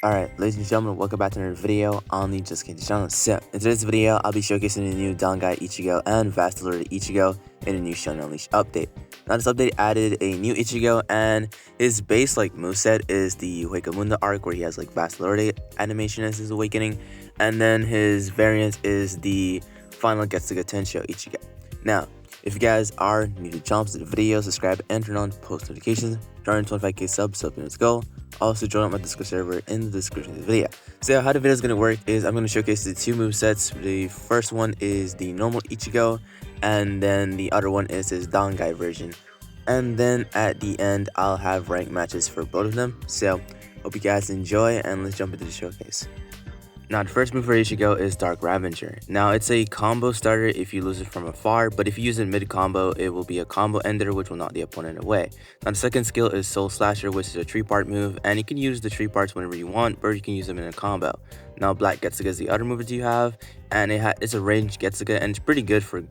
Alright, ladies and gentlemen, welcome back to another video on the Justkenshi channel. So, in today's video, I'll be showcasing the new Dangai Ichigo and Vasto Ichigo in a new Shonen Unleashed update. Now, this update added a new Ichigo, and his base moveset is the Hueco Mundo arc, where he has Vasto animation as his awakening, and then his variant is the final Getsuga Tensho Ichigo. Now, if you guys are new to the channel, to the video, subscribe and turn on post notifications. Join 25k subs, so let's go. Also join up my Discord server in the description of the video. So how the video is going to work is I'm going to showcase the two movesets. The first one is the normal Ichigo, and then the other one is his Dangai version. And then at the end, I'll have ranked matches for both of them. So hope you guys enjoy, and let's jump into the showcase. Now, the first move for Ichigo is Dark Ravager. Now, it's a combo starter if you lose it from afar, but if you use it mid-combo, it will be a combo ender, which will knock the opponent away. Now, the second skill is Soul Slasher, which is a 3-part move, and you can use the 3 parts whenever you want, or you can use them in a combo. Now, Black Getsuga is the other move that you have, and it's a ranged Getsuga, and it's pretty good for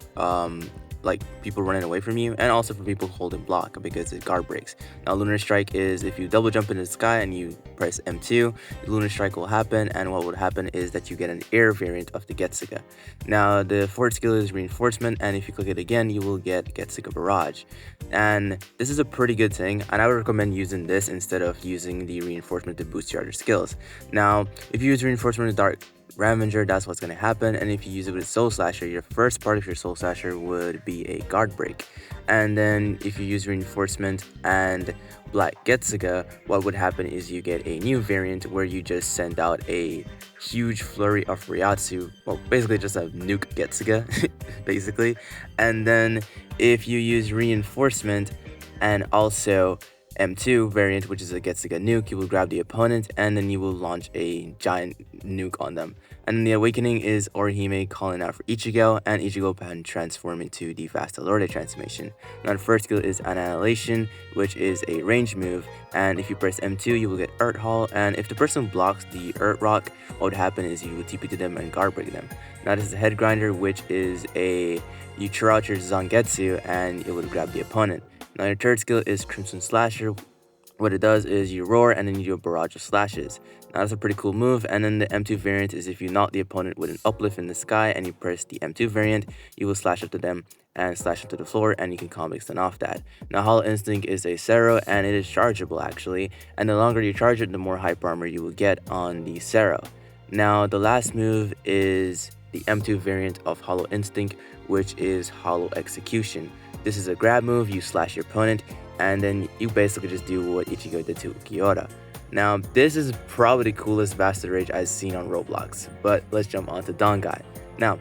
people running away from you, and also for people holding block because it guard breaks. Now, Lunar Strike is if you double jump into the sky and you press M2, the Lunar Strike will happen, and what would happen is that you get an air variant of the Getsuga. Now, the fourth skill is Reinforcement, and if you click it again, you will get Getsuga Barrage. And this is a pretty good thing, and I would recommend using this instead of using the Reinforcement to boost your other skills. Now, if you use Reinforcement with Dark Ravager, that's what's going to happen, and if you use it with Soul Slasher, your first part of your Soul Slasher would be a guard break. And then if you use Reinforcement and Black Getsuga, what would happen is you get a new variant where you just send out a huge flurry of Ryatsu, well, basically just a nuke Getsuga, basically. And then if you use Reinforcement and also M2 variant, which is a Getsuga nuke, you will grab the opponent and then you will launch a giant nuke on them. And then the awakening is Orihime calling out for Ichigo, and Ichigo can transform into the Vasto transformation. Now, the first skill is Annihilation, which is a range move, and if you press M2, you will get Earth Hall, and if the person blocks the Earth Rock, what would happen is you would TP to them and guard break them. Now, this is a Head Grinder, which is you throw out your Zangetsu and it would grab the opponent. Now, your third skill is Crimson Slasher. What it does is you roar and then you do a barrage of slashes. Now, that's a pretty cool move. And then the M2 variant is if you knock the opponent with an uplift in the sky and you press the M2 variant, you will slash up to them and slash up to the floor, and you can combo extend off that. Now, Hollow Instinct is a Sero, and it is chargeable actually, and the longer you charge it, the more hyper armor you will get on the Sero. Now, the last move is the M2 variant of Hollow Instinct, which is Hollow Execution. This is a grab move, you slash your opponent, and then you basically just do what Ichigo did to Ukiura. Now, this is probably the coolest Vasto Rage I've seen on Roblox, but let's jump on to Dangai. Now,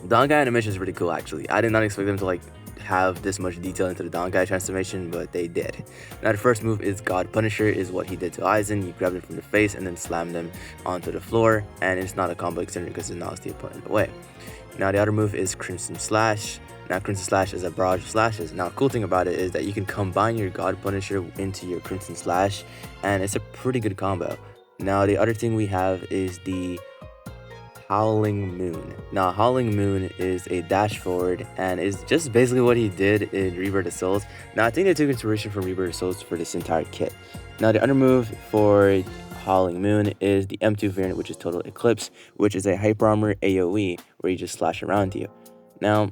Dangai animation is really cool actually. I did not expect them to have this much detail into the Dangai transformation, but they did. Now, the first move is God Punisher, is what he did to Aizen. You grab him from the face and then slam them onto the floor, and it's not a combo extender because it knocks the opponent away. Now, the other move is Crimson Slash. Now, Crimson Slash is a barrage of slashes. Now, cool thing about it is that you can combine your God Punisher into your Crimson Slash, and it's a pretty good combo. Now, the other thing we have is the Howling Moon. Now, Howling Moon is a dash forward, and is just basically what he did in Rebirth of Souls. Now, I think they took inspiration from Rebirth of Souls for this entire kit. Now, the other move for Howling Moon is the M2 variant, which is Total Eclipse, which is a hyper armor AoE where you just slash around you. Now,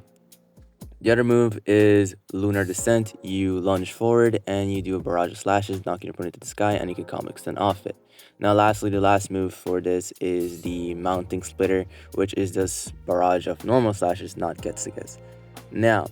the other move is Lunar Descent. You lunge forward and you do a barrage of slashes, knocking your opponent to the sky, and you can combo extend off it. Now, lastly, the last move for this is the Mounting Splitter, which is just barrage of normal slashes, not Getsugas. Now,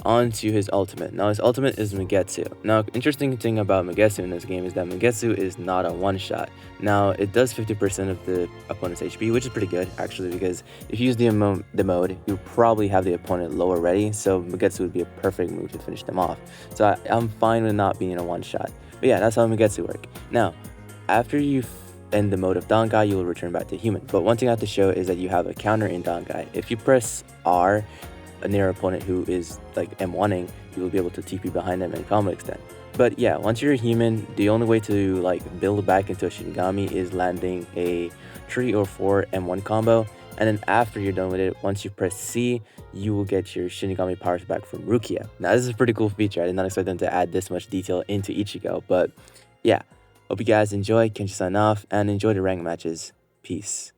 on to his ultimate. Now, his ultimate is Mugetsu. Now, interesting thing about Mugetsu in this game is that Mugetsu is not a one-shot. Now, it does 50% of the opponent's HP, which is pretty good, actually, because if you use the mode, you probably have the opponent low already, so Mugetsu would be a perfect move to finish them off. So I'm fine with not being a one-shot. But yeah, that's how Mugetsu work. Now, after you end the mode of Dangai, you will return back to human. But one thing I have to show is that you have a counter in Dangai. If you press R, a near opponent who is M1ing, you will be able to TP behind them and combo extend. But yeah, once you're a human, the only way to build back into a Shinigami is landing a 3 or 4 M1 combo, and then after you're done with it, once you press C, you will get your Shinigami powers back from Rukia. Now, this is a pretty cool feature. I did not expect them to add this much detail into Ichigo, but yeah. Hope you guys enjoy. Kenshi sign off and enjoy the rank matches. Peace.